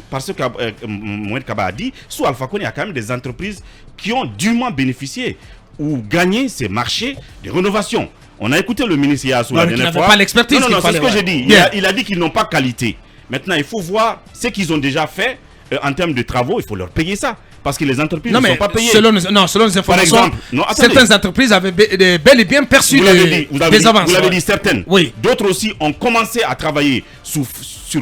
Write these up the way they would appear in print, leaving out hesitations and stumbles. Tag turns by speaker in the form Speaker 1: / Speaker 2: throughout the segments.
Speaker 1: parce que Mohamed Kaba a dit, sous Alpha Condé, il y a quand même des entreprises qui ont dûment bénéficié ou gagné ces marchés de rénovation. On a écouté le ministre hier sur la dernière fois.
Speaker 2: Pas l'expertise.
Speaker 1: Non, c'est ce que j'ai dit. Il a dit qu'ils n'ont pas qualité. Maintenant, il faut voir ce qu'ils ont déjà fait en termes de travaux. Il faut leur payer ça. Parce que les entreprises ne sont pas payées.
Speaker 2: Selon les informations,
Speaker 1: par exemple,
Speaker 2: certaines entreprises avaient bel et bien perçu des avances.
Speaker 1: Vous l'avez dit, certaines.
Speaker 2: Oui.
Speaker 1: D'autres aussi ont commencé à travailler sur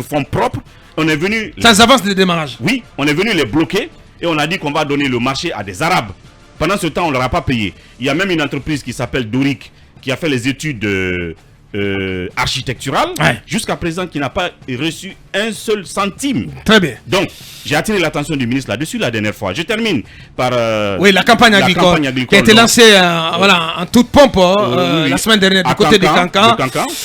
Speaker 1: fonds propres. On est venu...
Speaker 2: Sans avance de démarrage.
Speaker 1: Oui, on est venu les bloquer et on a dit qu'on va donner le marché à des Arabes. Pendant ce temps, on ne leur a pas payé. Il y a même une entreprise qui s'appelle Doric qui a fait les études architecturales, jusqu'à présent qui n'a pas reçu un seul centime.
Speaker 2: Très bien.
Speaker 1: Donc, j'ai attiré l'attention du ministre là-dessus la dernière fois. Je termine par...
Speaker 2: la campagne agricole qui a été lancée en toute pompe la semaine dernière du côté de Cancan.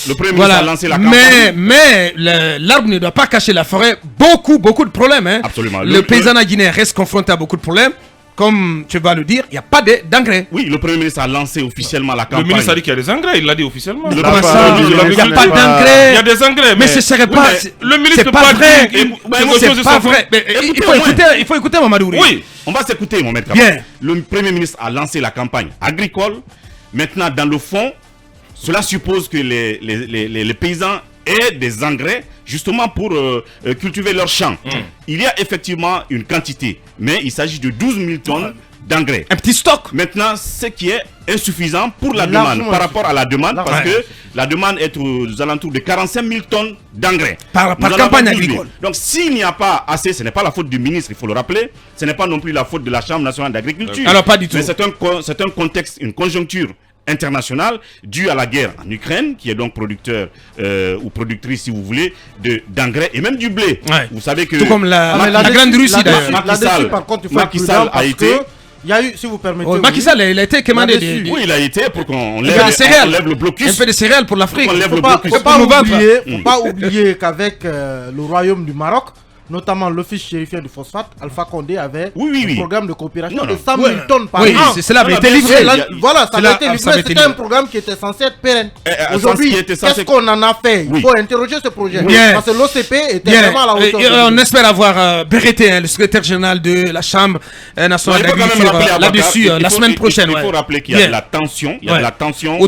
Speaker 1: Le Premier ministre a lancé la campagne.
Speaker 2: Mais l'arbre ne doit pas cacher la forêt. Beaucoup de problèmes. Hein.
Speaker 1: Absolument.
Speaker 2: Le paysan guinéen reste confronté à beaucoup de problèmes. Comme tu vas le dire, il n'y a pas d'engrais.
Speaker 1: Oui, le Premier ministre a lancé officiellement la campagne.
Speaker 3: Le ministre a dit qu'il y a des engrais, il l'a dit officiellement.
Speaker 2: Il n'y a pas d'engrais.
Speaker 3: Il y a des engrais.
Speaker 2: Mais ce serait pas.
Speaker 3: Le ministre
Speaker 2: c'est pas vrai.
Speaker 3: C'est
Speaker 2: pas vrai. Il faut écouter Mamadou.
Speaker 1: Oui, on va s'écouter, mon maître.
Speaker 2: Bien.
Speaker 1: Le Premier ministre a lancé la campagne agricole. Maintenant, dans le fond, cela suppose que les paysans aient des engrais justement pour cultiver leurs champs. Il y a effectivement une quantité, mais il s'agit de 12 000 tonnes d'engrais.
Speaker 2: Un petit stock.
Speaker 1: Maintenant, ce qui est insuffisant pour la demande, par rapport à la demande, parce que la demande est aux alentours de 45 000 tonnes d'engrais.
Speaker 2: Par campagne agricole.
Speaker 1: Donc, s'il n'y a pas assez, ce n'est pas la faute du ministre, il faut le rappeler, ce n'est pas non plus la faute de la Chambre nationale d'agriculture.
Speaker 2: Alors, pas du tout.
Speaker 1: Mais c'est un contexte, une conjoncture internationale due à la guerre en Ukraine, qui est donc producteur ou productrice, si vous voulez, d'engrais et même du blé.
Speaker 2: Vous
Speaker 1: savez que
Speaker 2: tout comme la grande Russie d'ailleurs.
Speaker 4: Là-dessus, par contre, il faut être prudent parce que il y a eu, si vous permettez.
Speaker 2: Macky Sall, il a été commandé.
Speaker 1: Oui, il a été pour qu'on lève le blocus.
Speaker 2: Un peu de céréales pour l'Afrique.
Speaker 4: Il ne faut pas oublier qu'avec le royaume du Maroc, notamment l'office chérifien du phosphate, Alpha Condé avait un programme de coopération de 100 000 tonnes par an.
Speaker 2: Oui, cela avait été livré.
Speaker 4: Voilà, ça avait été livré. C'était un programme qui était censé être pérenne. Aujourd'hui, qu'est-ce qu'on en a fait? Il faut interroger ce projet. Parce que l'OCP était vraiment à la hauteur.
Speaker 2: On espère avoir Berreté, le secrétaire général de la Chambre nationale d'agriculture, là-dessus la semaine prochaine.
Speaker 1: Il faut rappeler qu'il y a de la tension. Il y a de la tension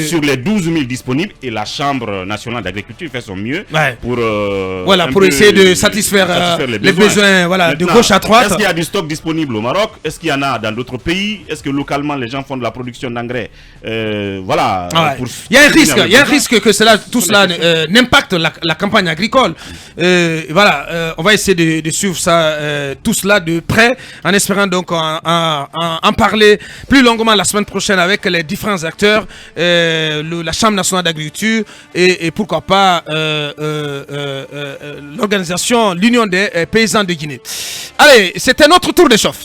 Speaker 1: sur les 12 000 disponibles et la Chambre nationale d'agriculture fait son mieux
Speaker 2: pour essayer de satisfaire les besoins de gauche à droite.
Speaker 1: Est-ce qu'il y a du stock disponible au Maroc? Est-ce qu'il y en a dans d'autres pays? Est-ce que localement les gens font de la production d'engrais? Il
Speaker 2: y a un risque que tout cela n'impacte la campagne agricole. On va essayer de suivre ça, tout cela de près, en espérant donc en parler plus longuement la semaine prochaine avec les différents acteurs, la Chambre nationale d'agriculture et pourquoi pas l'organisation, l'Union des paysans de Guinée. Allez, c'était notre tour de chauffe.